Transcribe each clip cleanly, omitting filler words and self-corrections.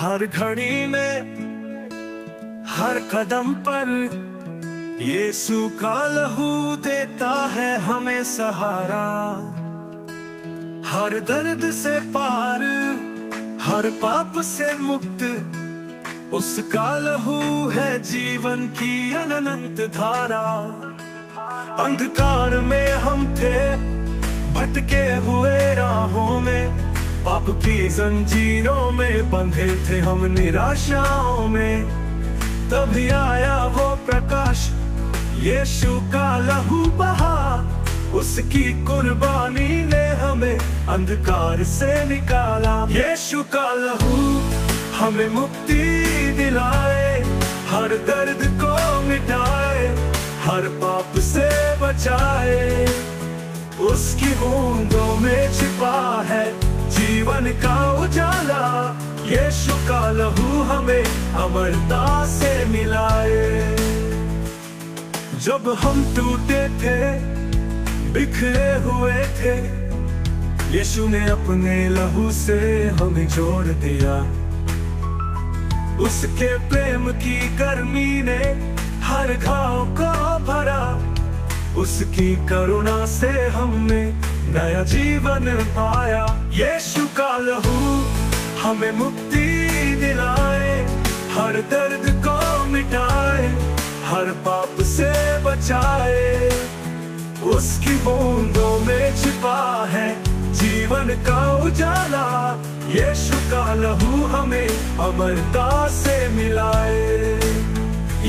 हर घड़ी में हर कदम पर यीशु का लहू देता है हमें सहारा। हर दर्द से पार, हर पाप से मुक्त, उसका लहू है जीवन की अनंत धारा। अंधकार में हम थे, भटके हुए राहों में, पाप की जंजीरों में बंधे थे हम निराशाओं में। तभी आया वो प्रकाश, यीशु का लहू बहा, उसकी कुर्बानी ने हमें अंधकार से निकाला। यीशु का लहू हमें मुक्ति दिलाए, हर दर्द को मिटाए, हर पाप से बचाए। उसकी बूंदों में छिपा है जीवन का उजाला। यीशु का लहू हमें अमरता से मिलाए। जब हम टूटे थे, बिखरे हुए थे, यीशु ने अपने लहू से हमें जोड़ दिया। उसके प्रेम की गर्मी ने हर घाव को भरा, उसकी करुणा से हमने नया जीवन पाया। यीशु का लहू हमें मुक्ति दिलाए, हर दर्द को मिटाए, हर पाप से बचाए। उसकी बूंदों में छिपा है जीवन का उजाला। यीशु का लहू हमें अमरता से मिलाए।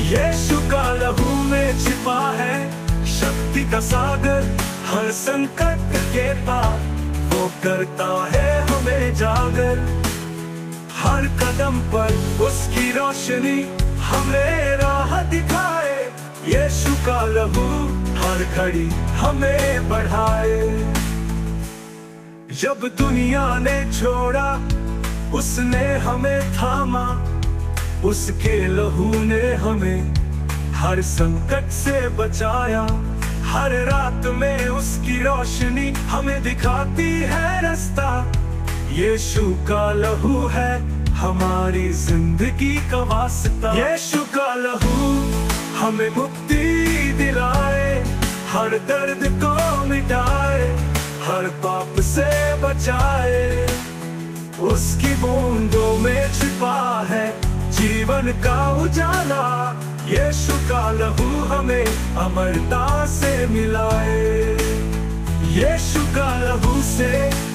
यीशु का लहू में छिपा है शक्ति का सागर, हर संकट के पार वो करता है हमें जागर। हर कदम पर उसकी रोशनी हमें राह दिखाए। यीशु का लहू हर घड़ी हमें बढ़ाए। जब दुनिया ने छोड़ा, उसने हमें थामा, उसके लहू ने हमें हर संकट से बचाया। हर रात में उसकी रोशनी हमें दिखाती है रास्ता। यीशु का लहू है हमारी जिंदगी का वास्ता। यीशु का लहू हमें मुक्ति दिलाए, हर दर्द को मिटाए, हर पाप से बचाए। उसकी बूंदों में छिपा है जीवन का उजाला। यीशु का लहू हमें अमरता से मिलाए। यीशु का लहू से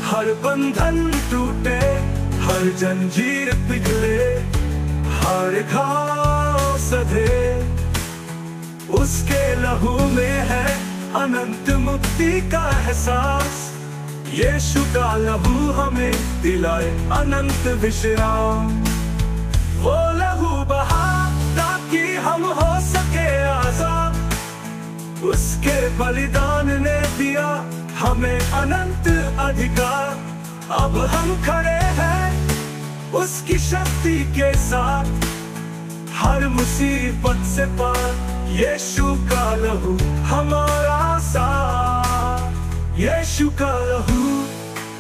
हर बंधन टूटे, हर जंजीर पिघले, हर घाव सधे। उसके लहू में है अनंत मुक्ति का एहसास। यीशु का लहू हमें दिलाए अनंत विश्राम। वो लहू बहा ताकि हम हो सके आजाद। उसके बलिदान ने दिया हमें अनंत अधिकार। अब हम खड़े हैं उसकी शक्ति के साथ, हर मुसीबत से पार। यीशु का लहू हमारा साथ। यीशु का लहू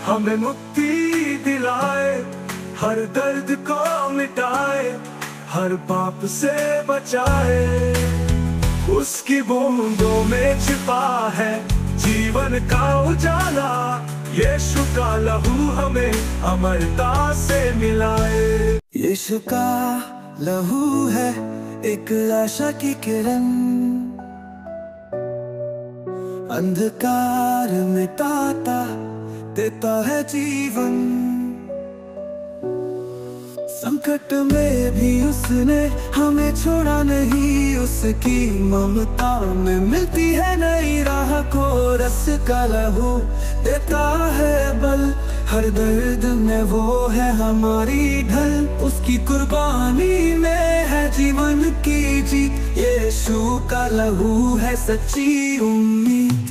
हमें मुक्ति दिलाए, हर दर्द को मिटाए, हर पाप से बचाए। उसकी बूंदों में छिपा है जीवन का उजाला। यीशु का लहू हमें अमरता से मिलाए। यीशु का लहू है एक आशा की किरण, अंधकार मिटाता देता है जीवन। संकट में भी उसने हमें छोड़ा नहीं, उसकी ममता में मिलती है नई राह को। रस का लहू देता है बल, हर दर्द में वो है हमारी ढल। उसकी कुर्बानी में है जीवन की जीत। यीशु का लहू है सच्ची उम्मीद।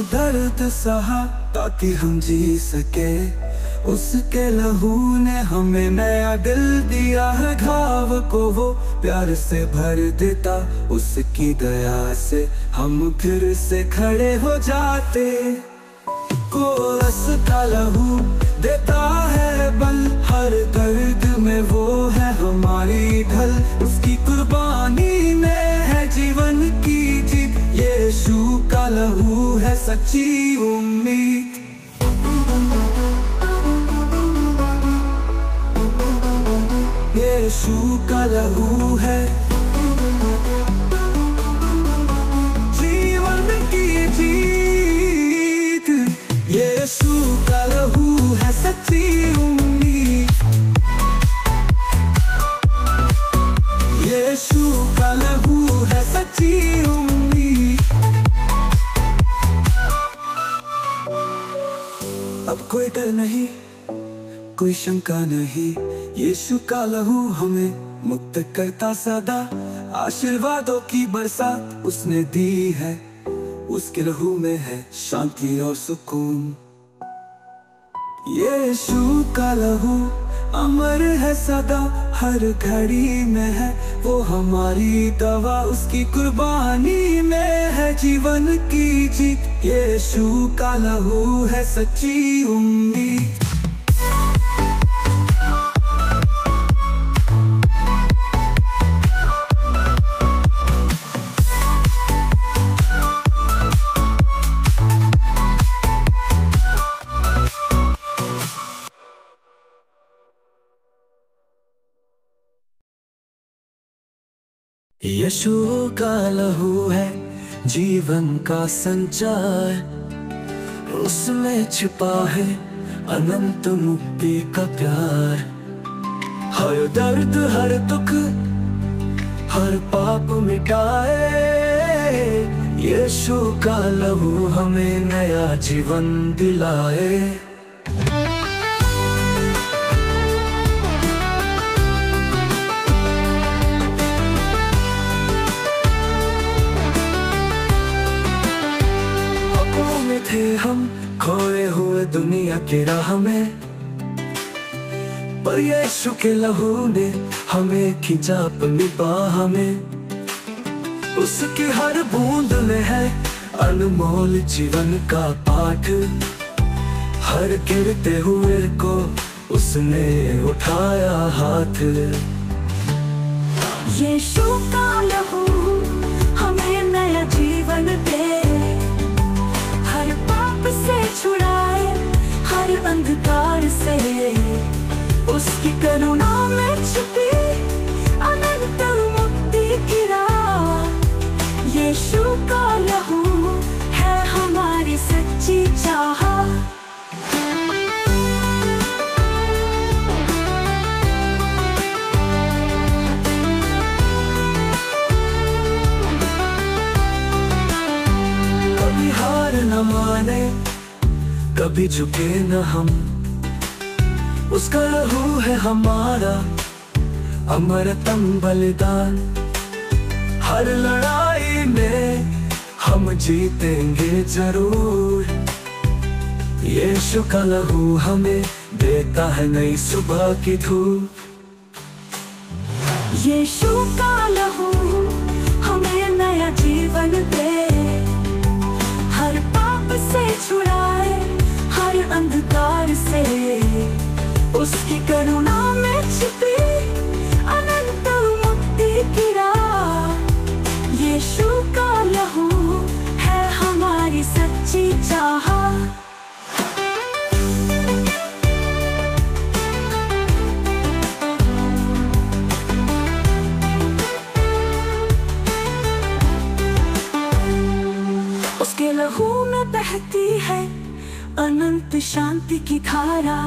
दर्द सहा ताकि हम जी सके, उसके लहू ने हमें नया दिल दिया है, घाव को वो प्यार से भर देता, उसकी दया से हम फिर से खड़े हो जाते। कोरस का लहू देता है बल, हर दर्द में वो है हमारी ढल, उसकी कुर्बानी में है जीवन की जीत, यीशु का लहू है सच्ची उम्मीद। यीशु का लहू है जीवन की जीत, यीशु का लहू है सच्ची उम्मीद। यीशु का लहू है सच्ची उम्मीद। अब कोई डर नहीं, कोई शंका नहीं, यीशु का लहू हमें मुक्त करता सदा, आशीर्वादों की बरसात उसने दी है, उसके लहू में है शांति और सुकून। यीशु का लहू अमर है सदा, हर घड़ी में है वो हमारी दवा, उसकी कुर्बानी में है जीवन की जीत, यीशु का लहू है सच्ची उम्मीद। यीशु का लहू है जीवन का संचार, उसमें छिपा है अनंत मुक्ति का प्यार। हर दर्द हर दुख हर पाप मिटाए, यीशु का लहू हमें नया जीवन दिलाए। थे हम खोए हुए दुनिया की राह में, पर यीशु के लहू ने हमें खींचा अपनी बाह में, उसकी हर बूंद में है अनमोल जीवन का पाठ, हर गिरते हुए को उसने उठाया हाथ। यीशु का लहू हमें नया जीवन दे, हर पाप से छुड़ाए, हर अंधकार से, उसकी करुणा में छुपी अनंत मुक्ति की राह। यीशु का लहू है हमारी सच्ची चाह। कभी हार न माने, कभी झुके न हम, उसका लहू है हमारा अमरतम बलिदान। हर लड़ाई में हम जीतेंगे जरूर, यीशु का लहू हमें देता है नई सुबह की धूप। यीशु का लहू हमें नया जीवन दे, हर पाप से छुड़ाए, हर अंधकार से, उसकी करुणा में छिपी अनंत मुक्ति की राह। यीशु का लहू है हमारी सच्ची चाह। उसके लहू में बहती है अनंत शांति की धारा,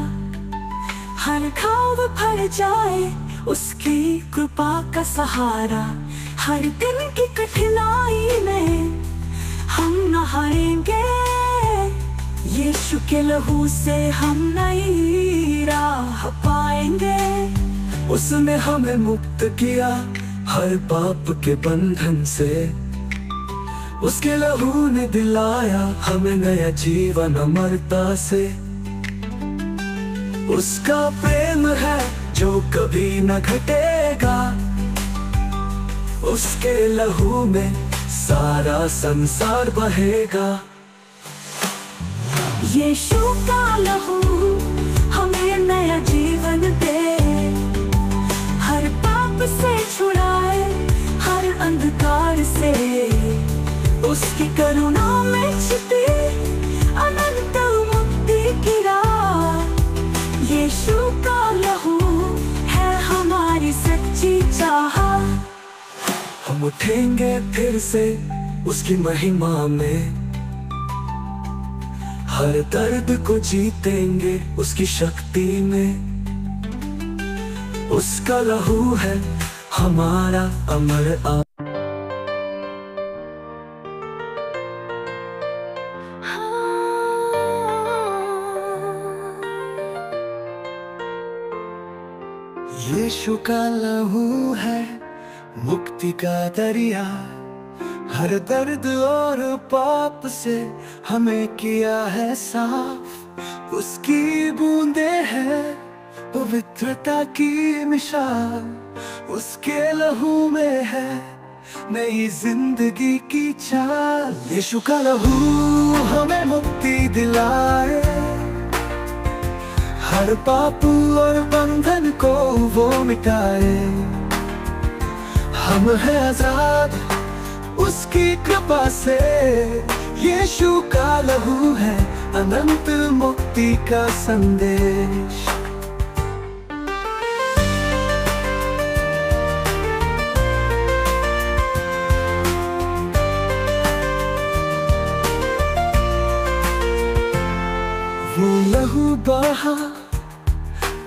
हर घाव भर जाए उसकी कृपा का सहारा। हर दिन की कठिनाई में हम न हारेंगे, यीशु के लहू से हम नई राह पाएंगे। उसने हमें मुक्त किया हर पाप के बंधन से, उसके लहू ने दिलाया हमें नया जीवन अमरता से। उसका प्रेम है जो कभी न घटेगा, उसके लहू में सारा संसार बहेगा। यीशु का लहू हमें नया जीवन दे, हर पाप से छुड़ाए, हर अंधकार से। उसकी करुणा में छिपी अनंत मुक्ति की राह। यीशु का लहू है हमारी सच्ची चाह। हम उठेंगे फिर से उसकी महिमा में, हर दर्द को जीतेंगे उसकी शक्ति में। उसका लहू है हमारा अमर यीशु का लहू है मुक्ति का दरिया, हर दर्द और पाप से हमें किया है साफ। उसकी बूंदे हैं पवित्रता की मिसाल, उसके लहू में है नई जिंदगी की चाल। यीशु का लहू हमें मुक्ति दिलाए, हर पाप और बंधन को वो मिटाए। हम हैं आजाद उसकी कृपा से, यीशु का लहू है अनंत मुक्ति का संदेश। वो लहू बहा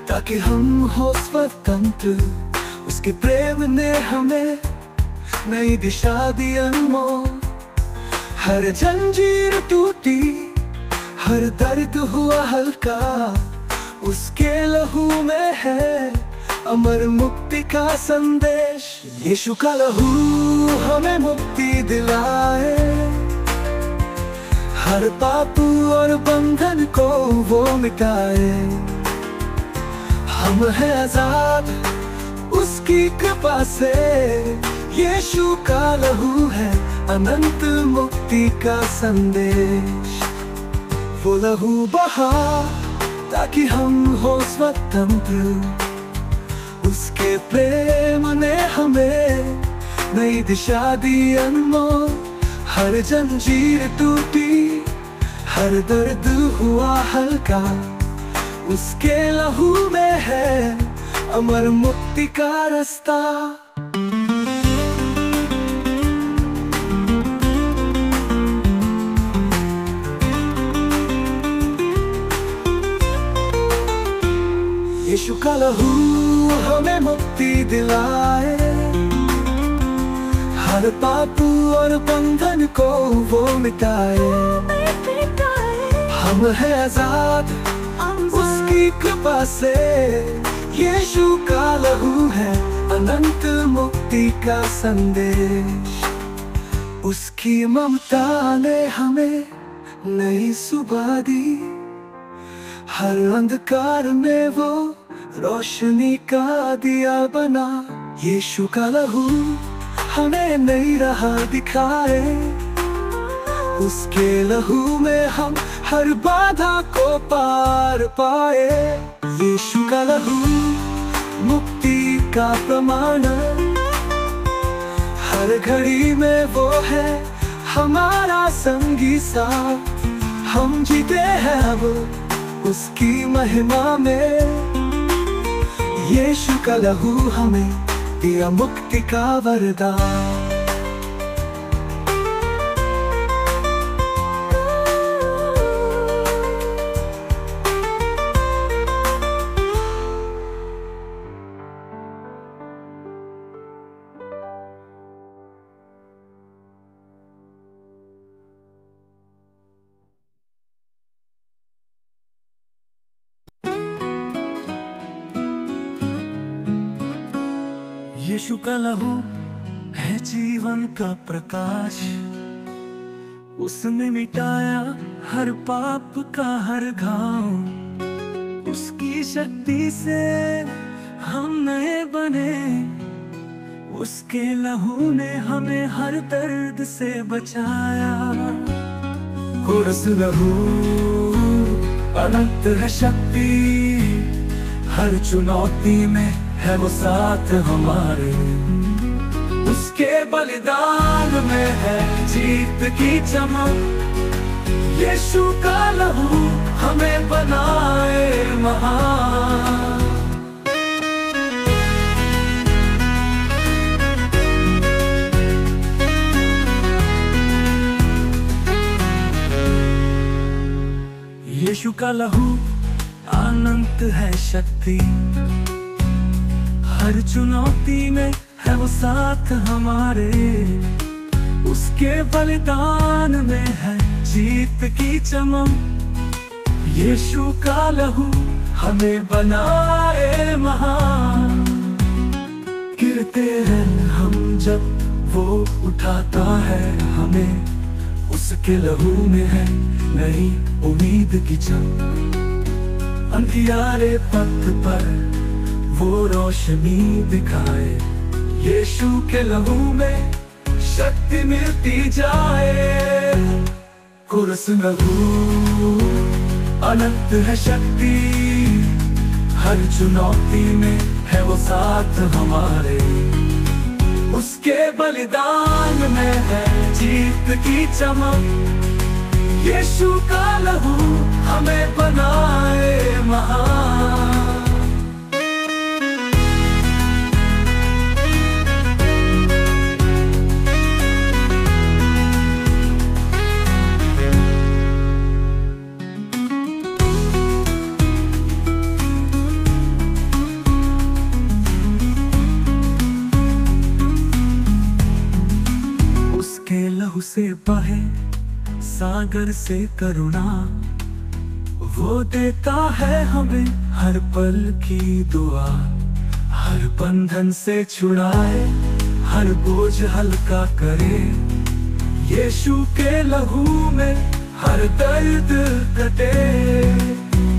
ताकि हम हो स्वतंत्र, उसके प्रेम ने हमें नई दिशा दी अनमोल। हर जंजीर टूटी, हर दर्द हुआ हल्का, उसके लहू में है अमर मुक्ति का संदेश। यीशु का लहू हमें मुक्ति दिलाए, हर पाप और बंधन को वो मिटाए। हम हैं आजाद उसकी कृपा से, यीशु का लहू है अनंत मुक्ति का संदेश। वो लहू बहा ताकि हम हो स्वतंत्र, उसके प्रेम ने हमें नई दिशा दी अनमोल। हर जंजीर टूटी, हर दर्द हुआ हल्का, उसके लहू में है अमर मुक्ति का रास्ता। यीशु का लहू हमें मुक्ति दिलाए, हर पाप और बंधन को वो मिटाए। हम हैं आजाद उसकी कृपा से, यीशु का लहू है अनंत मुक्ति का संदेश। उसकी ममता ने हमें नई सुबह दी, हर अंधकार में वो रोशनी का दिया बना। यीशु का लहू हमें नई राह दिखाए, उसके लहू में हम हर बाधा को पार पाए। यीशु का लहू मुक्ति का प्रमाण, हर घड़ी में वो है हमारा संगी साथ। हम जीते हैं अब उसकी महिमा में, यीशु का लहू हमें दिया मुक्ति का वरदान। यीशु का लहू है जीवन का प्रकाश, उसने मिटाया हर पाप का हर घाव। उसकी शक्ति से हम नए बने, उसके लहू ने हमें हर दर्द से बचाया। कुर्स लहू अनंत है शक्ति, हर चुनौती में है वो साथ हमारे, उसके बलिदान में है जीत की चमक। यीशु का लहू हमें बनाए महान। यीशु का लहू अनंत है शक्ति, हर चुनौती में है वो साथ हमारे, उसके बलिदान में है जीत की चमक। यीशु का लहू हमें बनाए महान। गिरते हैं हम जब वो उठाता है हमें, उसके लहू में है नई उम्मीद की चमक। अंधियारे पथ पर वो रोशनी दिखाए, यीशु के लहू में शक्ति मिलती जाए। कुर्स लहू अनंत है शक्ति, हर चुनौती में है वो साथ हमारे, उसके बलिदान में है जीत की चमक। यीशु का लहू हमें बनाए महान। उसके लहू से बहे सागर से करुणा, वो देता है हमें हर पल की दुआ। हर बंधन से छुड़ाए, हर बोझ हल्का करे, यीशु के लहू में हर दर्द कटे।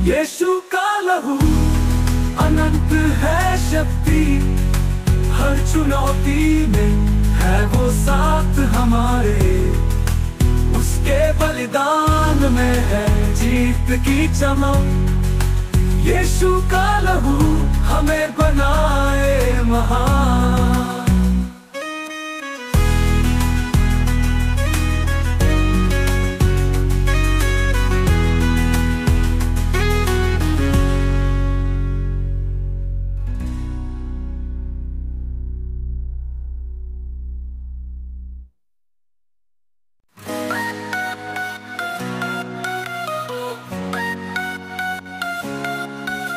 यीशु का लहू अनंत है शक्ति, हर चुनौती में है वो साथ हमारे, उसके बलिदान में है जीत की चमक। यीशु का लहू हमें बनाए महान।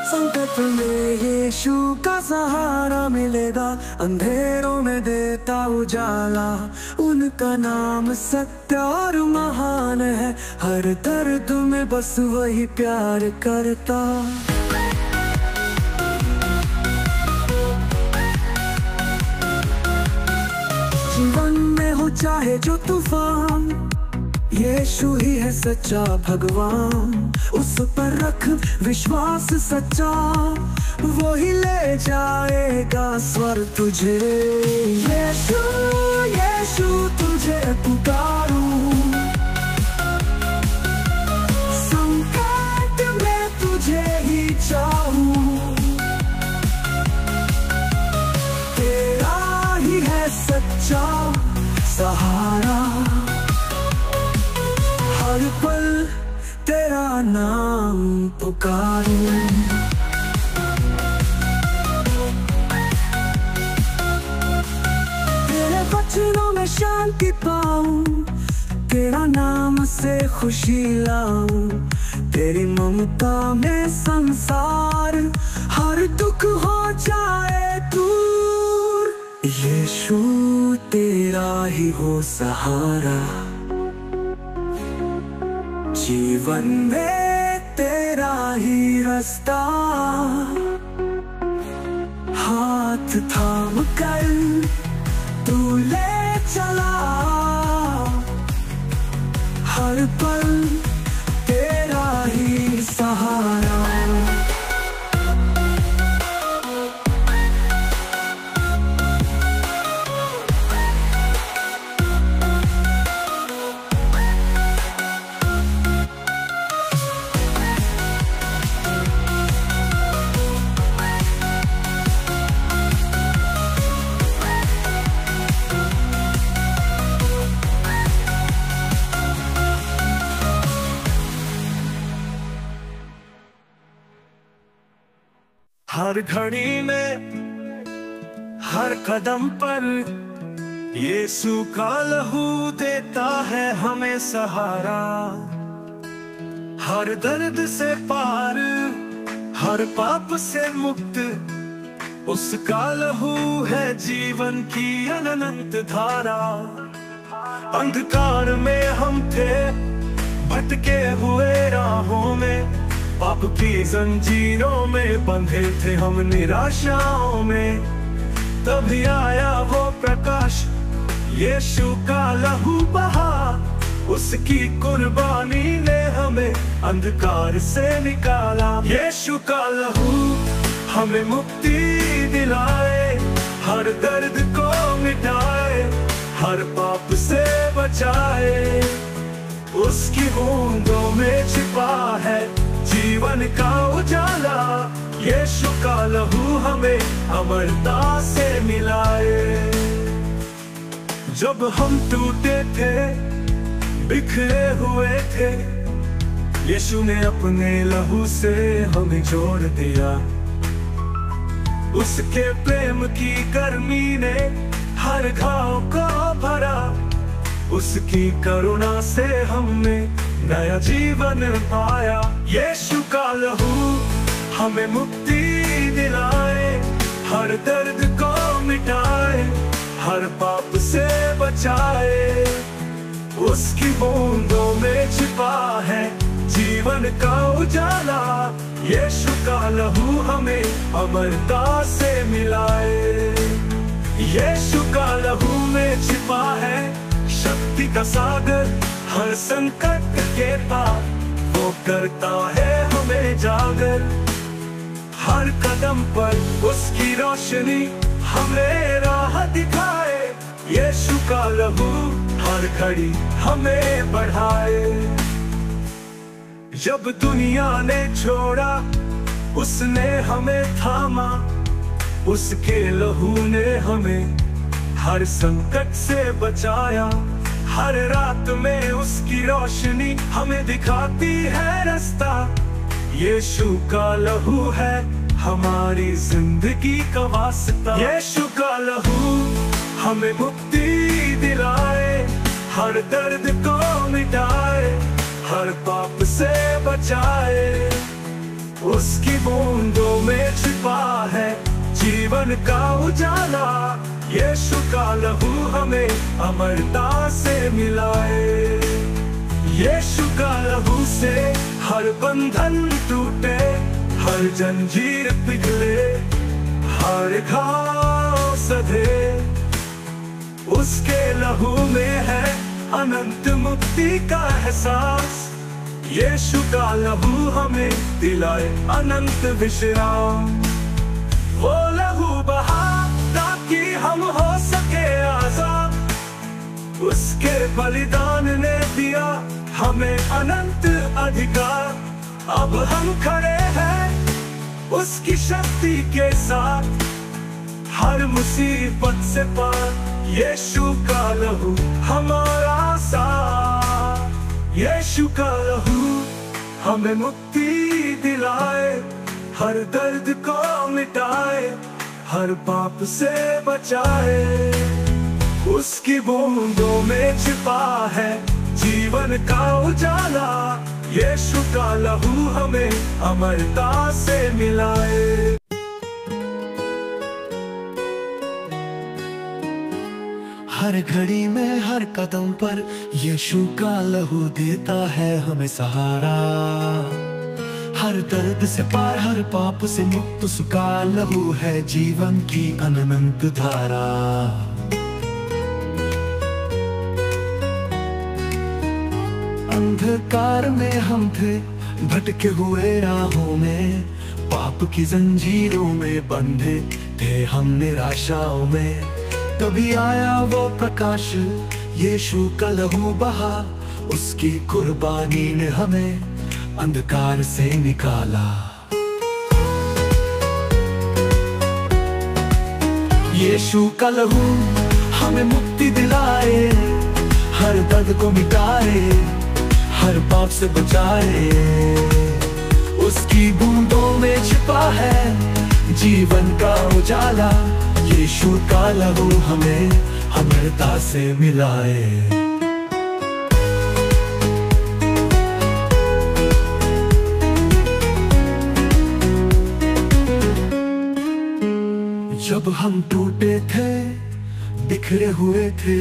संकट में यीशु का सहारा मिलेगा, अंधेरों में देता उजाला। उनका नाम सत्य और महान है, हर दर्द में बस वही प्यार करता। जीवन में हो चाहे जो तूफान, यीशु ही है सच्चा भगवान। उस पर रख विश्वास सच्चा, वो ही ले जाएगा स्वर तुझे। यीशु यीशु तुझे पुकारूं, संकट में तुझे ही चाहूं। तेरा ही है सच्चा सहारा, हर पल तेरा नाम पुकारूं। तेरे वचनों में शांति पाऊं, तेरा नाम से खुशी लाऊं। तेरी ममता में संसार हर दुख हो जाए दूर। यीशु तेरा ही हो सहारा, जीवन में तेरा ही रास्ता। हाथ थाम कर तू ले चला, हर पल तेरा ही सहारा। हर घड़ी में हर कदम पर यीशु का लहू देता है हमें सहारा। हर दर्द से पार, हर पाप से मुक्त, उसका लहू है जीवन की अनंत धारा। अंधकार में हम थे, भटके हुए राहों में, पाप की जंजीरों में बंधे थे हम निराशाओं में। तभी आया वो प्रकाश, यीशु का लहू बहा, उसकी कुर्बानी ने हमें अंधकार से निकाला। यीशु का लहू हमें मुक्ति दिलाए, हर दर्द को मिटाए, हर पाप से बचाए। उसकी बूंदों में छिपा है जीवन का उजाला, यीशु का लहू हमें अमरता से मिलाए। जब हम टूटे थे, बिखरे हुए थे, यीशु ने अपने लहू से हमें जोड़ दिया। उसके प्रेम की गर्मी ने हर घाव को भरा, उसकी करुणा से हमने नया जीवन पाया। यीशु का लहू हमें मुक्ति दिलाए, हर दर्द को मिटाए, हर पाप से बचाए। उसकी बूंदों में छिपा है जीवन का उजाला, यीशु का लहू हमें अमरता से मिलाए। यीशु का लहू में छिपा है शक्ति का सागर, हर संकट के पार वो करता है हमें जागर। हर कदम पर उसकी रोशनी हमें राह दिखाए, यीशु का लहू हर घड़ी हमें बढ़ाए। जब दुनिया ने छोड़ा, उसने हमें थामा, उसके लहू ने हमें हर संकट से बचाया। हर रात में उसकी रोशनी हमें दिखाती है रास्ता, यीशु का लहू है हमारी जिंदगी का वास्ता। यीशु का लहू हमें मुक्ति दिलाए, हर दर्द को मिटाए, हर पाप से बचाए। उसकी बूंदों में छिपा है जीवन का उजाला, यीशु का लहू हमें अमरता से मिलाए। यीशु का लहू से हर बंधन टूटे, हर जंजीर पिघले, हर घाव सधे। उसके लहू में है अनंत मुक्ति का एहसास, यीशु का लहू हमें दिलाए अनंत विश्राम। वो लहू बहा ताकि हम हो सके आजाद, उसके बलिदान ने दिया हमें अनंत अधिकार। अब हम खड़े हैं उसकी शक्ति के साथ, हर मुसीबत से पार यीशु का लहू हमारा साथ। यीशु का लहू हमें मुक्ति दिलाए, हर दर्द को मिटाए, हर पाप से बचाए। उसकी बूंदों में छिपा है जीवन का उजाला, यीशु का लहू हमें अमरता से मिलाए। हर घड़ी में हर कदम पर यीशु का लहू देता है हमें सहारा। हर दर्द से पार, हर पाप से मुक्त, उसका लहू है जीवन की अनंत धारा। अंधकार में हम थे, भटके हुए राहों में, पाप की जंजीरों में बंधे थे हम निराशाओं में। तभी आया वो प्रकाश, यीशु का लहू बहा, उसकी कुर्बानी ने हमें अंधकार से निकाला। यीशु का लहू हमें मुक्ति दिलाए, हर दर्द को मिटाए, हर पाप से बचाए। उसकी बूंदों में छिपा है जीवन का उजाला। यीशु का लहू हमें अमरता से मिलाए। जब हम टूटे थे, बिखरे हुए थे,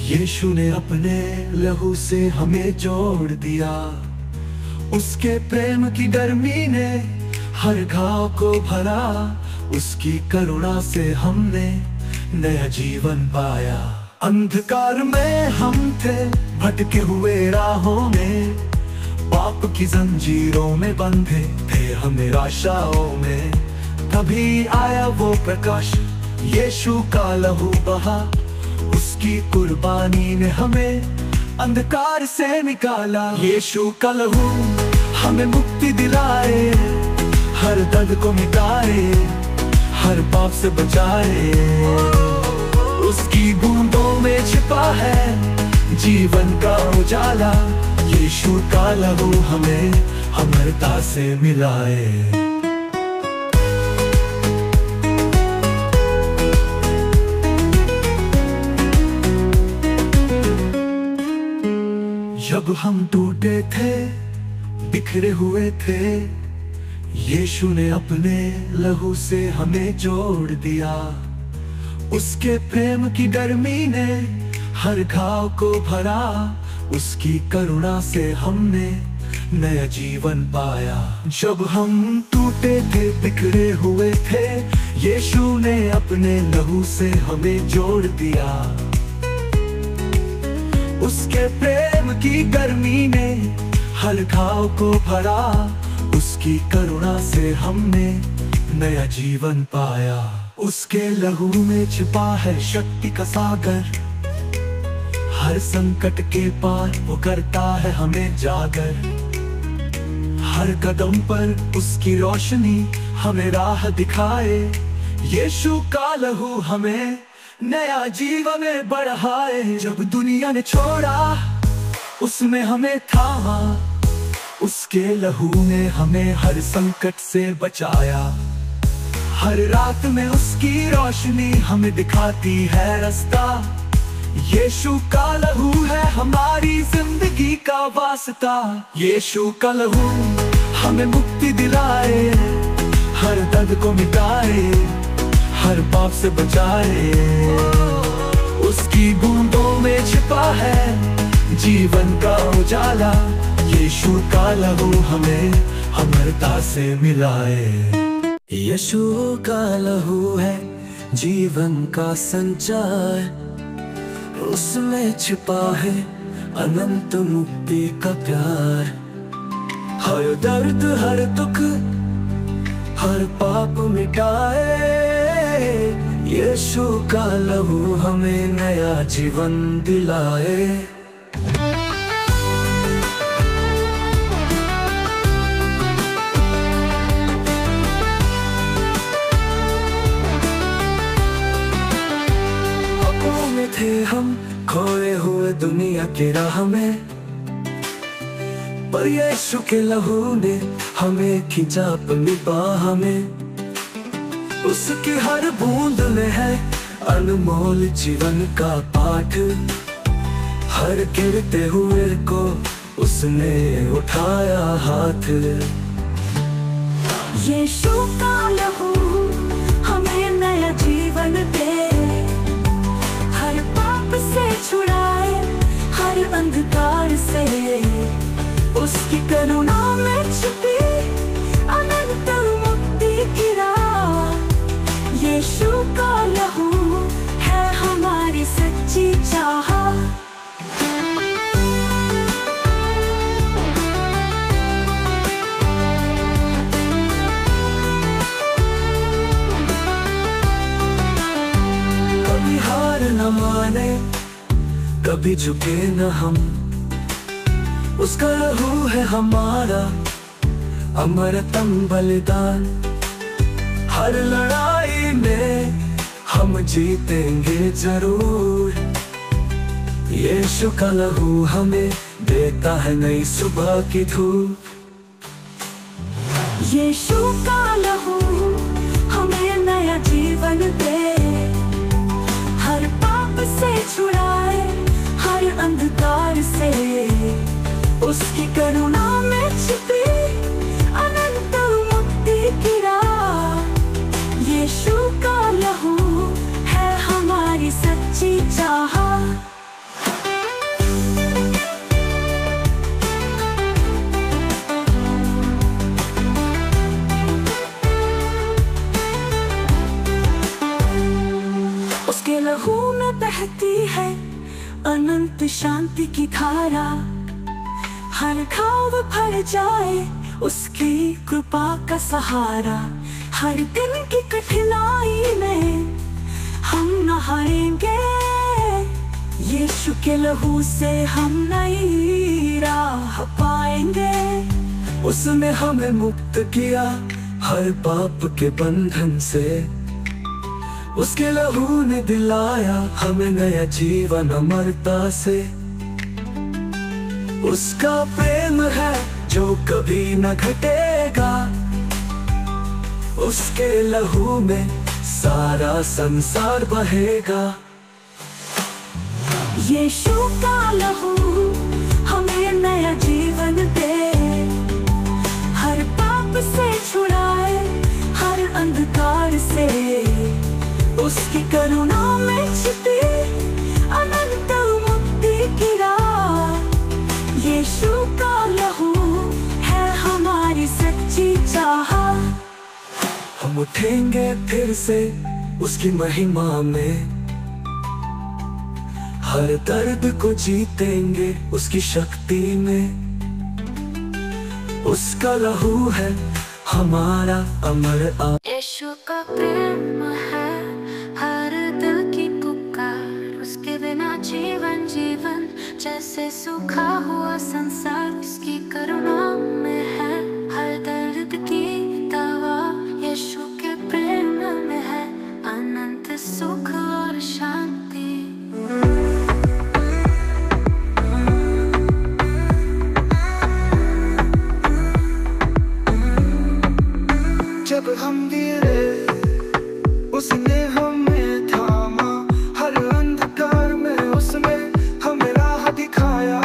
यीशु ने अपने लहू से हमें जोड़ दिया। उसके प्रेम की गर्मी ने हर घाव को भरा। उसकी करुणा से हमने नया जीवन पाया। अंधकार में हम थे, भटके हुए राहों में, पाप की जंजीरों में बंधे थे हम निराशाओं में। तभी आया वो प्रकाश, यीशु का लहू बहा। उसकी कुर्बानी ने हमें अंधकार से निकाला। यीशु का लहू हमें मुक्ति दिलाए, हर दर्द को मिटाए, हर पाप से बचाए। उसकी बूंदों में छिपा है जीवन का उजाला। यीशु का लहू हमें अमरता से मिलाए। जब हम टूटे थे, बिखरे हुए थे, यीशु ने अपने लहू से हमें जोड़ दिया। उसके प्रेम की गर्मी ने हर घाव को भरा। उसकी करुणा से हमने नया जीवन पाया। जब हम टूटे थे, बिखरे हुए थे, यीशु ने अपने लहू से हमें जोड़ दिया। उसके प्रेम की गर्मी ने हर घाव को भरा। उसकी करुणा से हमने नया जीवन पाया। उसके लहू में छिपा है शक्ति का सागर। हर संकट के पार वो करता है हमें जागर। हर कदम पर उसकी रोशनी हमें राह दिखाए। यीशु का लहू हमें नया जीवन बढ़ाए। जब दुनिया ने छोड़ा, उसमें हमें थामा। उसके लहू ने हमें हर संकट से बचाया। हर रात में उसकी रोशनी हमें दिखाती है रास्ता। यीशु का लहू है हमारी जिंदगी का वास्ता। यीशु का लहू हमें मुक्ति दिलाए, हर दर्द को मिटाए, हर पाप से बचाए। उसकी बूंदों में छिपा है जीवन का उजाला। यीशु का लहू हमें अमरता से मिलाए। यीशु का लहू है जीवन का संचार। उसमें छिपा है अनंत मुक्ति का प्यार। हर दर्द, हर दुख, हर पाप मिटाए। यीशु का लहू हमें नया जीवन दिलाए। थे हम खोए हुए दुनिया की राह में, पर यीशु के लहू ने हमें खींचा अपनी बाह में। उसकी हर बूंद में है अनमोल जीवन का पाठ। हर गिरते हुए को उसने उठाया हाथ। यीशु का लहू हमें नया जीवन दे। हर पाप से छुड़ाए, हर अंधकार से। उसकी करुणा में छिपी अनंत मुक्ति की राह। यीशु का लहू है हमारी सच्ची चाह। कभी हार न माने, कभी झुके न हम। उसका लहू है हमारा अमरतम बलिदान। हर लड़ाई में हम जीतेंगे जरूर। यीशु का लहू हमें देता है नई सुबह की धूप। यीशु का लहू जीवन दे, हर पाप से छुड़ाए, हर अंधकार से। उसकी करुणा में छिपी अनंत मुक्ति की राह। यीशु का लहू है हमारी सच्ची चाह। उसके लहू में बहती है अनंत शांति की धारा। हर घाव भर जाए उसकी कृपा का सहारा। हर दिन की कठिनाई में हम न हारेंगे, यीशु के लहू से हम नई राह पाएंगे। उसने हमें मुक्त किया हर पाप के बंधन से। उसके लहू ने दिलाया हमें नया जीवन अमरता से। उसका प्रेम है जो कभी न घटेगा। उसके लहू में सारा संसार बहेगा। यीशु का लहू हमें नया जीवन दे, हर पाप से छुड़ाए, हर अंधकार से। उसकी करुणा में छिपी अनंत मुक्ति की राह। यीशु का लहू है हमारी सच्ची चाह। हम उठेंगे फिर से उसकी महिमा में, हर दर्द को जीतेंगे उसकी शक्ति में। उसका लहू है हमारा अमर यीशु का प्रेम है हर दिल की पुकार। उसके बिना जीवन जीवन जैसे सूखा हुआ संसार। उसकी करुणा में है हर दर्द की दवा। यीशु के प्रेम में है अनंत सुख और शांति। जब हम गिरे उसने हमें थामा। हर अंधकार में उसने हमें राह दिखाया।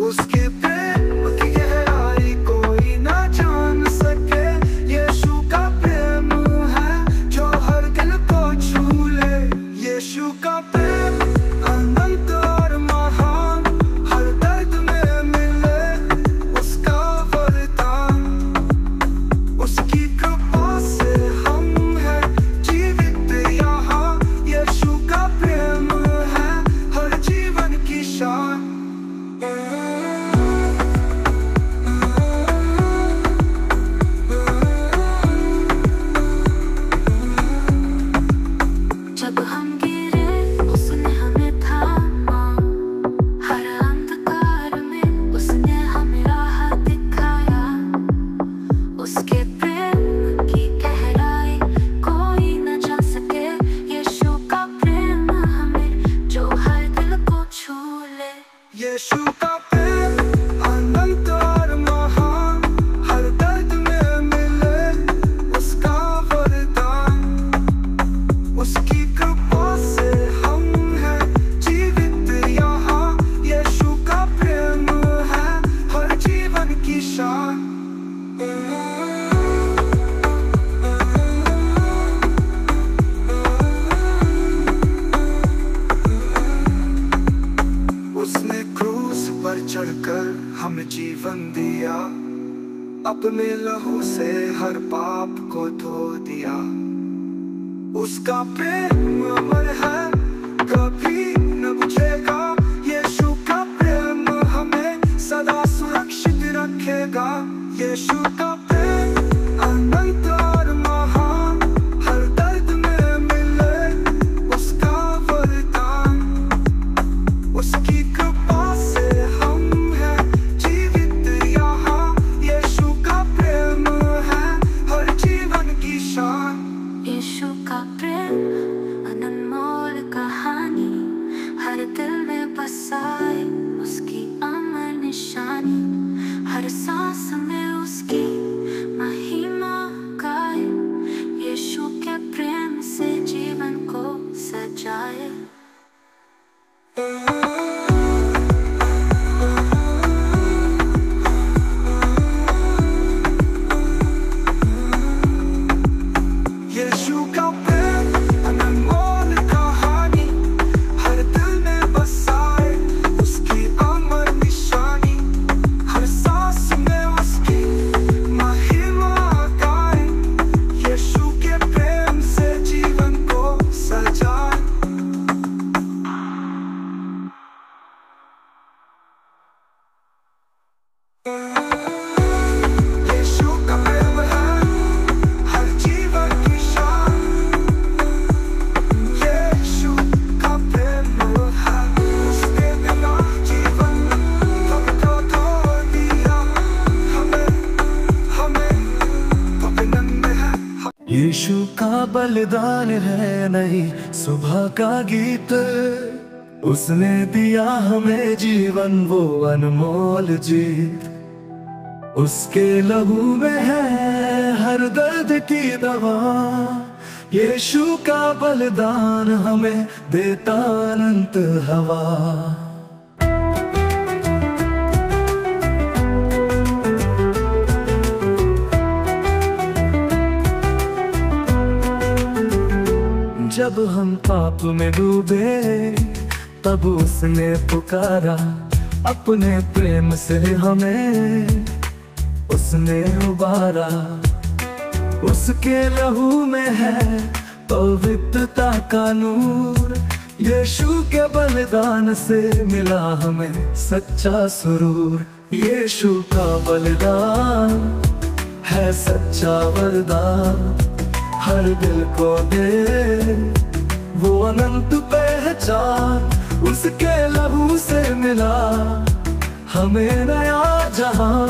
उसके प्रेम की गहराई कोई ना जान सके। यीशु का प्रेम है जो हर दिल को छू ले। यीशु का प्रेम अनंत और महान, हर दर्द में मिले उसका वरदान। उसकी कृपा से हम हैं जीवित यहाँ। यीशु का प्रेम है हर जीवन की शान। जब हम गिरे उसने हमें थामा। हर अंधकार में उसने हमें राह दिखाया। उसके प्रेम की गहराई कोई न जान सके। यीशु का प्रेम हमें जो हर दिल को छू ले। यीशु का प्रेम अनंत और महान, हर दर्द में मिले उसका वरदान। उसकी कृपा से हम हैं जीवित यहाँ। यीशु का प्रेम है हर जीवन की शान। उसने क्रूस पर चढ़कर हमें जीवन दिया। अपने लहू से हर पाप को धो दिया। उसका प्रेम अमर है कभी न बुझेगा। यीशु का प्रेम हमें सदा सुरक्षित रखेगा। यीशु का प्रेम अनंत और महान, हर दर्द में मिले उसका वरदान। उसकी कृपा से हम हैं जीवित यहाँ। यीशु का प्रेम है हर जीवन की शान। यीशु का प्रेम अनमोल कहानी हर दिल में बसाए। उसकी अमर निशानी हर सांस में उसकी महिमा गाए। यीशु के प्रेम बलिदान है नई सुबह का गीत। उसने दिया हमें जीवन वो अनमोल जीत। उसके लहू में है हर दर्द की दवा। यीशु का बलिदान हमें देता अनंत हवा। जब हम पाप में डूबे तब उसने पुकारा। अपने प्रेम से हमें उसने उबारा। उसके लहू में है पवित्रता का नूर। यीशु के बलिदान से मिला हमें सच्चा सुरूर। यीशु का बलिदान है सच्चा वरदान। हर दिल को दे वो अनंत पहचान। उसके लहू से मिला हमें नया जहां।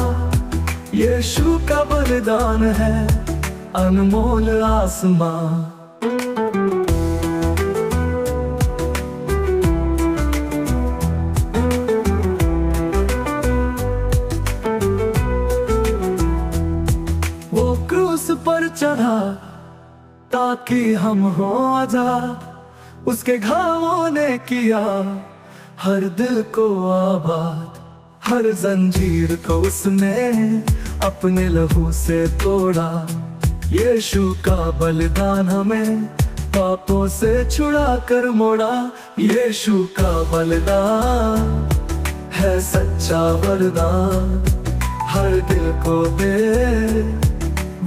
यीशु का बलिदान है अनमोल आसमां। वो क्रूस पर चढ़ा ताकि हम हो आजाद। उसके घावों ने किया हर दिल को आबाद। हर जंजीर को उसने अपने लहू से तोड़ा। यीशु का बलिदान हमें पापों से छुड़ा कर मोड़ा। यीशु का बलिदान है सच्चा वरदान। हर दिल को दे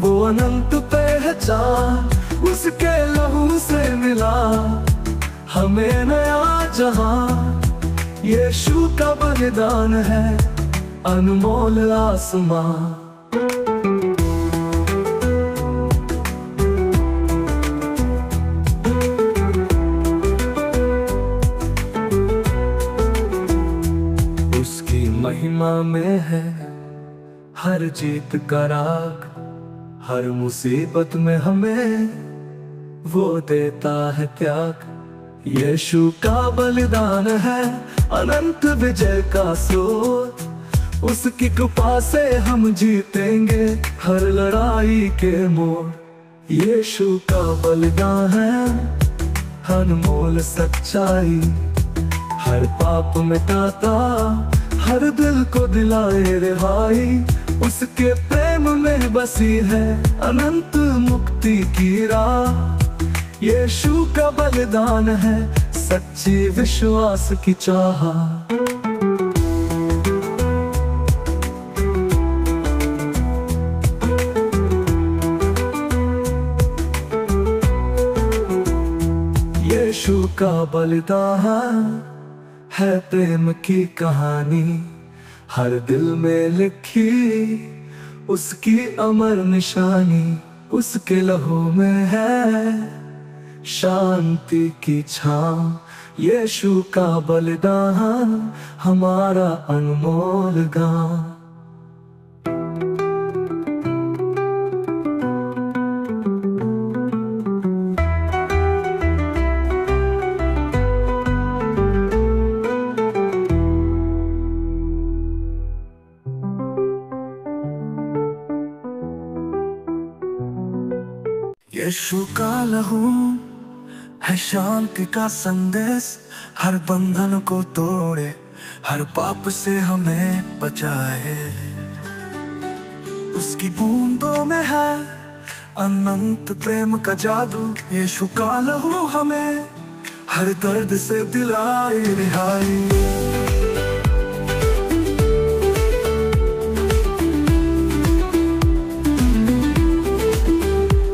वो अनंत पहचान। उसके लहू से मिला हमें नया जहां। यीशु का बलिदान है अनमोल आसमां। उसकी महिमा में है हर जीत का राग। हर मुसीबत में हमें वो देता है त्याग। यीशु का बलिदान है अनंत विजय का स्रोत। उसकी कृपा से हम जीतेंगे हर लड़ाई के मोड़। यीशु का बलिदान है अनमोल सच्चाई। हर पाप मिटाता हर दिल को दिलाए रिहाई। उसके प्रेम में बसी है अनंत मुक्ति की राह। यीशु का बलिदान है सच्ची विश्वास की चाह। यीशु का बलिदान है प्रेम की कहानी। हर दिल में लिखी उसकी अमर निशानी। उसके लहू में है शांति की छांव। यीशु का बलिदान हमारा अनमोल गान। यीशु का लहू है शांति का संदेश। हर बंधन को तोड़े हर पाप से हमें बचाए। उसकी बूंदों में है अनंत प्रेम का जादू। यीशु का लहू हमें हर दर्द से दिलाए रिहाई।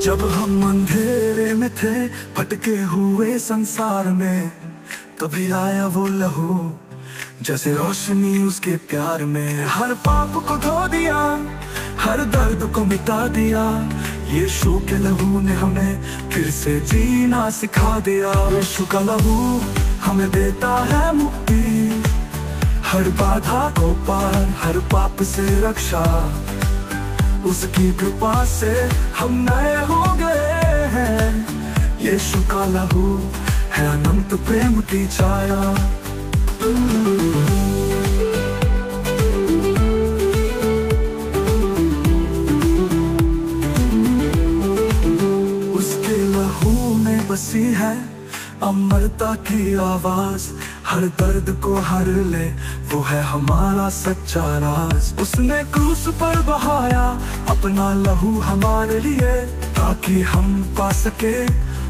जब हम अंधेरे में थे भटके हुए संसार में, तभी आया वो लहू जैसे रोशनी उसके प्यार में। हर पाप को धो दिया, हर दर्द को मिटा दिया। यीशु के लहू ने हमें फिर से जीना सिखा दिया। यीशु का लहू हमें देता है मुक्ति, हर बाधा को पार, हर पाप से रक्षा। उसकी कृपा से हम नए हो गए हैं। यीशु का लहू है अनंत प्रेम की छाया। उसके लहू में बसी है अमरता की आवाज, हर दर्द को हर ले वो है हमारा सच्चा राज। उसने क्रूस पर बहाया अपना लहू हमारे लिए, ताकि हम पा सके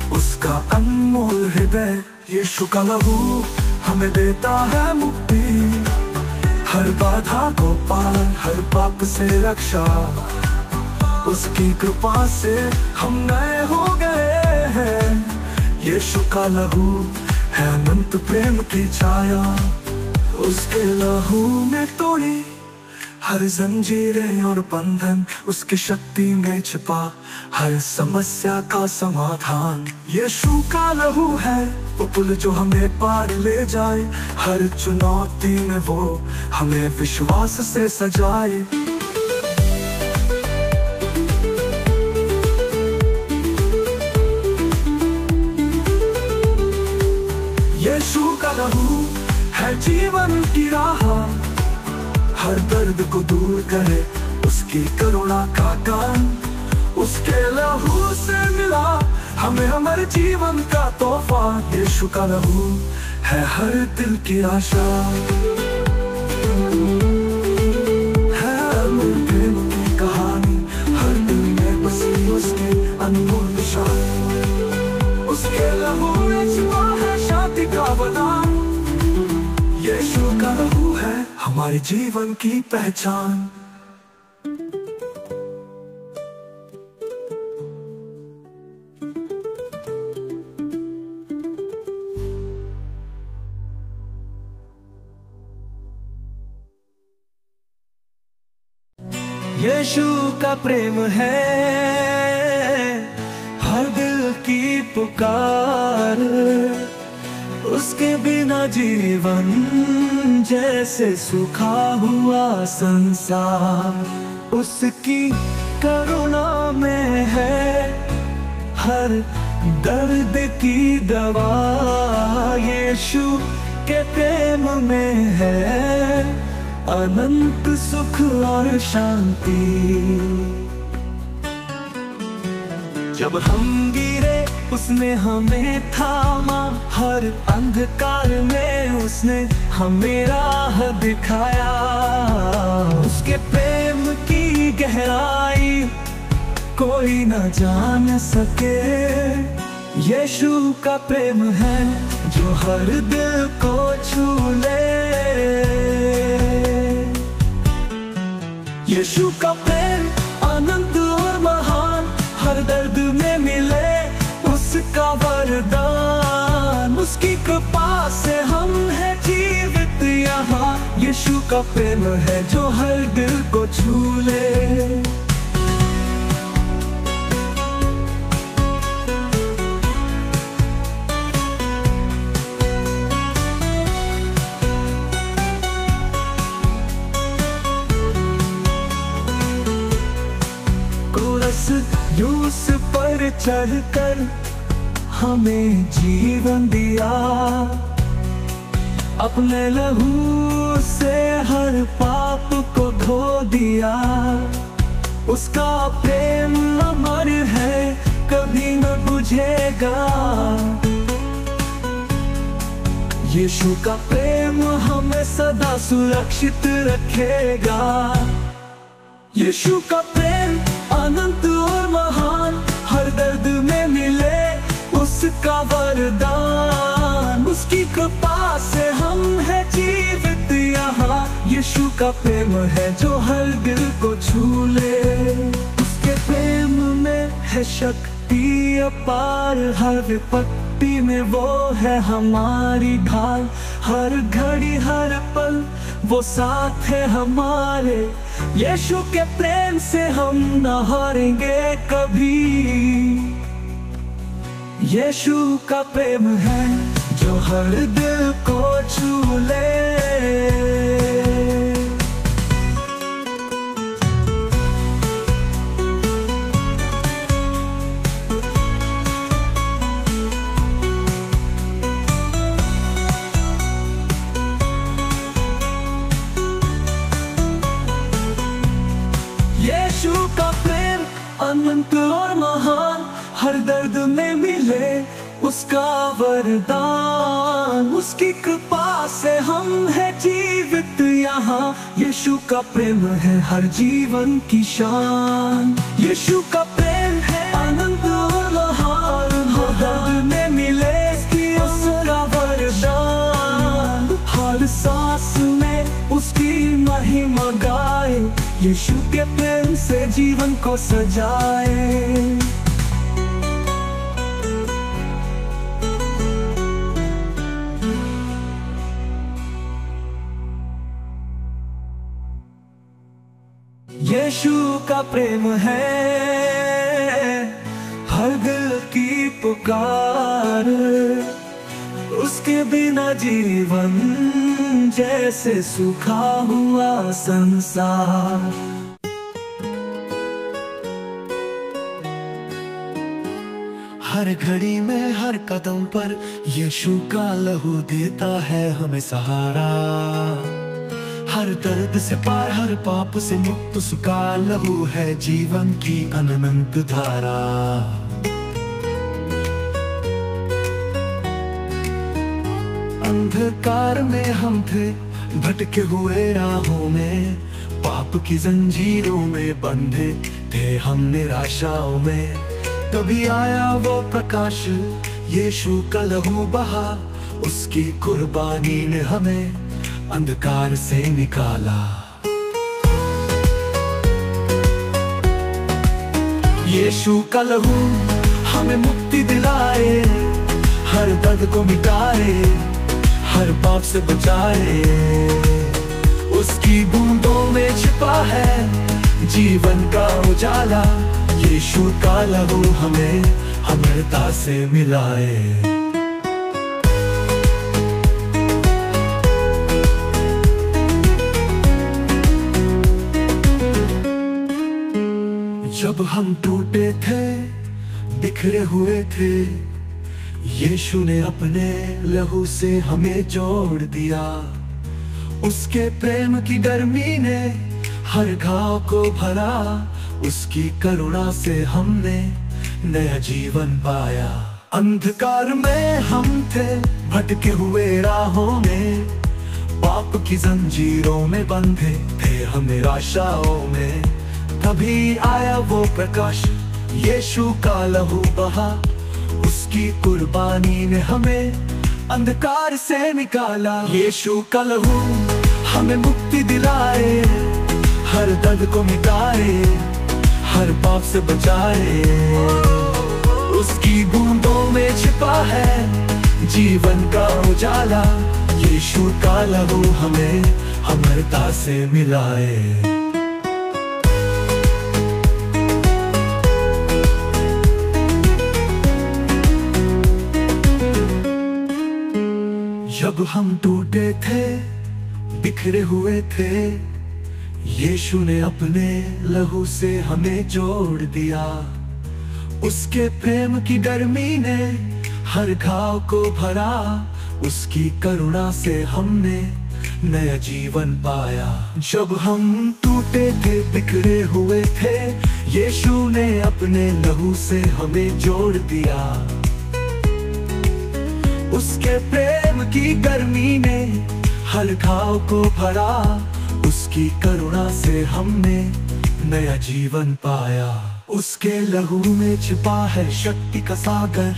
उसका अनमोल हृदय। यीशु का लहू हमें देता है मुक्ति, हर बाधा को पार, हर पाप से रक्षा। उसकी कृपा से हम नए हो गए हैं। यीशु का लहू है अनंत प्रेम की छाया। उसके लहू में तोड़ी हर जंजीरें और बंधन, उसकी शक्ति में छिपा हर समस्या का समाधान। यीशु का लहू है वो पुल जो हमें पार ले जाए, हर चुनौती में वो हमें विश्वास से सजाए। यीशु का लहू है जीवन की राह, हर दर्द को दूर करे उसकी करुणा का काम। उसके लहू से मिला हमें हमारे जीवन का तोहफा। यीशु का लहू है हर दिल की आशा, है अमर प्रेम की कहानी, हर दिल में बसी उसकी अनमोल निशान। उसके लहू में छिपा है शांति का वरदान। यीशु का लहू है हमारे जीवन की पहचान। यीशु का प्रेम है हर दिल की पुकार, उसके बिना जीवन जैसे सूखा हुआ संसार। उसकी करुणा में है हर दर्द की दवा। यीशु के प्रेम में है अनंत सुख और शांति। जब हम गिरे उसने हमें थामा, हर अंधकार में उसने हमें राह दिखाया। उसके प्रेम की गहराई कोई न जान सके। यीशु का प्रेम है जो हर दिल को छू ले। यीशु का प्रेम अनंत और महान, हर दर्द में मिले उसका वरदान। उसकी कृपा से हम हैं जीवित यहाँ। यीशु का प्रेम है जो हर दिल को छू ले। क्रूस पर चढ़कर हमें जीवन दिया, अपने लहू से हर पाप को धो दिया। उसका प्रेम अमर है कभी न बुझेगा। यीशु का प्रेम हमें सदा सुरक्षित रखेगा। यीशु का प्रेम अनंत और महान, हर दर्द में मिले उसका वरदान। उसकी कृपा से हम हैं जीवित यहाँ। यीशु का प्रेम है जो हर दिल को छू ले। उसके प्रेम में है शक्ति अपार, हर विपत्ति में वो है हमारी ढाल। हर घड़ी हर पल वो साथ है हमारे। यीशु के प्रेम से हम न हारेंगे कभी। यीशु का प्रेम है जो हर दिल को छू ले। हर दर्द में मिले उसका वरदान। उसकी कृपा से हम है जीवित यहाँ। यीशु का प्रेम है हर जीवन की शान। यीशु का प्रेम है आनंद और बहार। हर दर्द में मिले उसका वरदान। हर सांस में उसकी महिमा गाए। यीशु के प्रेम से जीवन को सजाए। यीशु का प्रेम है हर दिल की पुकार। उसके बिना जीवन जैसे सूखा हुआ संसार। हर घड़ी में हर कदम पर यीशु का लहू देता है हमें सहारा। हर दर्द से पार हर पाप से मुक्त उसका लहू है जीवन की अनंत धारा। अंधकार में हम थे भटके हुए राहों में। पाप की जंजीरों में बंधे थे हम निराशाओं में। तभी आया वो प्रकाश यीशु का लहू बहा। उसकी कुर्बानी ने हमें अंधकार से निकाला। यीशु का लहू हमें मुक्ति दिलाए। हर दर्द को मिटाए हर पाप से बचाए। उसकी बूंदों में छिपा है जीवन का उजाला। यीशु का लहू हमें अमरता से मिलाए। जब हम टूटे थे बिखरे हुए थे यीशु ने अपने लहू से हमें जोड़ दिया। उसके प्रेम की गर्मी ने हर घाव को भरा। उसकी करुणा से हमने नया जीवन पाया। अंधकार में हम थे भटके हुए राहों में। पाप की जंजीरों में बंधे थे हम निराशाओं में। तभी आया वो प्रकाश यीशु का लहू बहा। उसकी कुर्बानी ने हमें अंधकार से निकाला। यीशु का लहू हमें मुक्ति दिलाए। हर दर्द को मिटाए हर पाप से बचाए। उसकी बूंदों में छिपा है जीवन का उजाला। यीशु का लहू हमें अमरता से मिलाए। जब हम टूटे थे बिखरे हुए थे यीशु ने अपने लहू से हमें जोड़ दिया। उसके प्रेम की गर्मी ने हर घाव को भरा। उसकी करुणा से हमने नया जीवन पाया। जब हम टूटे थे बिखरे हुए थे यीशु ने अपने लहू से हमें जोड़ दिया। उसके प्रेम की गर्मी ने हर घाव को भरा। उसकी करुणा से हमने नया जीवन पाया। उसके लहू में छिपा है शक्ति का सागर।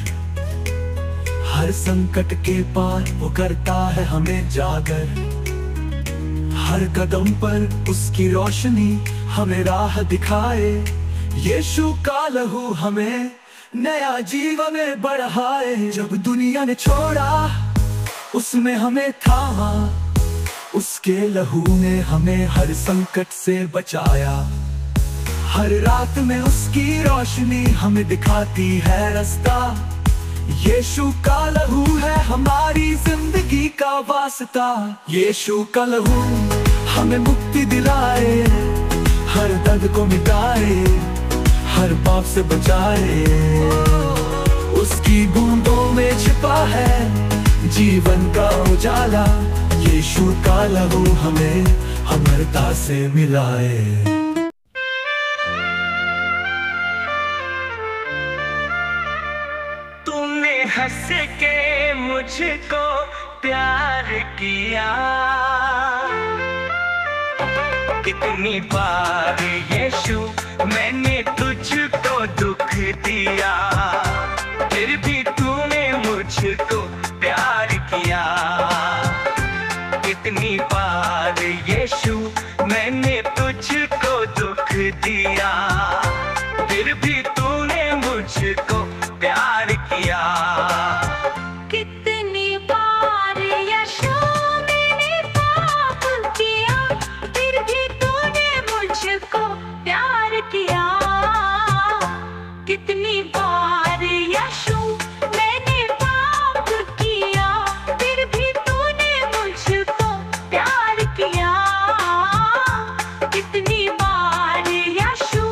हर संकट के पार वो करता है हमें जागर। हर कदम पर उसकी रोशनी हमें राह दिखाए। यीशु का लहू हमें नया जीवन में बढ़ाए। जब दुनिया ने छोड़ा उसमें हमें थामा। उसके लहू ने हमें हर संकट से बचाया। हर रात में उसकी रोशनी हमें दिखाती है रास्ता। यीशु का लहू है हमारी जिंदगी का वास्ता। यीशु का लहू हमें मुक्ति दिलाए। हर दर्द को मिटाए हर पाप से बचाए। उसकी बूंदों में छिपा है जीवन का उजाला। यीशु का लहू हमें अमरता से मिलाए। मुझको प्यार किया। कितनी बार यीशु मैंने तुझको दुख दिया, फिर भी तूने मुझको प्यार किया। कितनी बार यीशु मैंने तुझको दुख दिया, फिर भी तूने मुझको प्यार किया। कितनी बार यीशु मैंने पाप किया, फिर भी तूने मुझको प्यार किया। कितनी बार यीशु मैंने पाप किया, फिर भी तूने मुझको प्यार किया। कितनी बार यीशु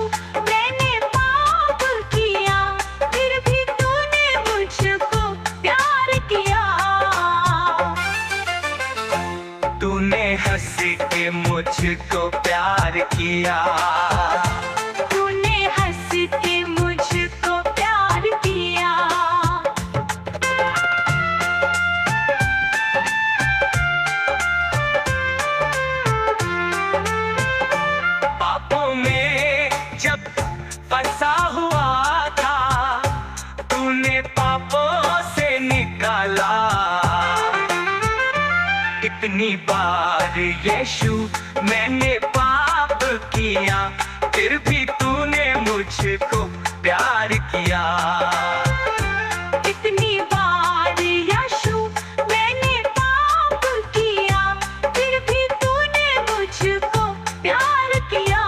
मैंने पाप किया, फिर भी तूने मुझको प्यार किया। तूने हंस के मुझको प्यार किया। तूने हंस के मुझको प्यार किया। पापों में जब फंसा हुआ था, तूने पापों से निकाला। कितनी बार यीशु मैंने पाप किया, फिर भी तूने मुझको प्यार किया। कितनी बार यीशु मैंने पाप किया, फिर भी तूने मुझको प्यार किया।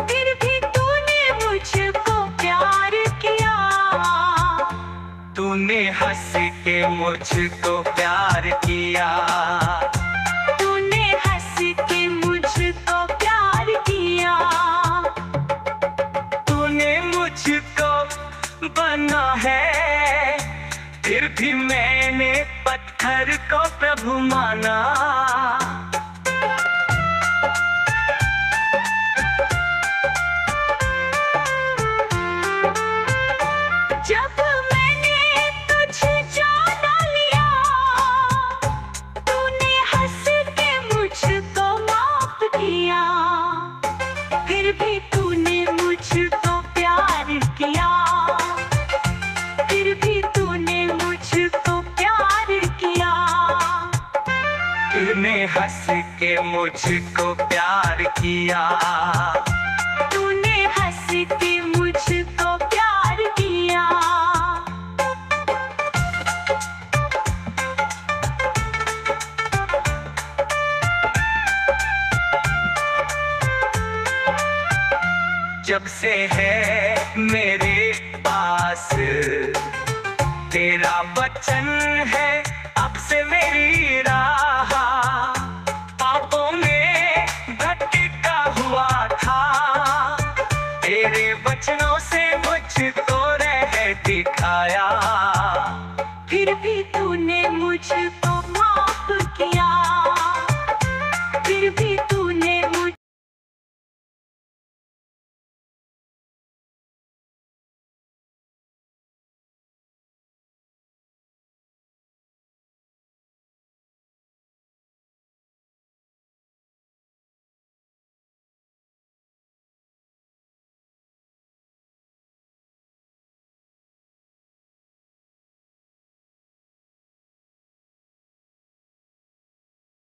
फिर भी तूने मुझको प्यार किया। तूने हंस के मुझको प्यार किया। तूने हंस के मुझको प्यार किया। तूने मुझको बना है, फिर भी मैंने पत्थर को प्रभु माना। जब मैंने तुझे जान लिया, तूने हंस के मुझको माफ किया। फिर भी तूने मुझको प्यार किया। फिर भी तूने मुझको प्यार किया। तूने हंस के मुझको प्यार किया। तूने हंस के मुझको प्यार किया। जब से है मेरे पास तेरा वचन है, अब से मेरी राह। पापों में भटका हुआ था, तेरे वचनों से मुझको राह दिखाया। फिर भी तूने मुझको माफ किया।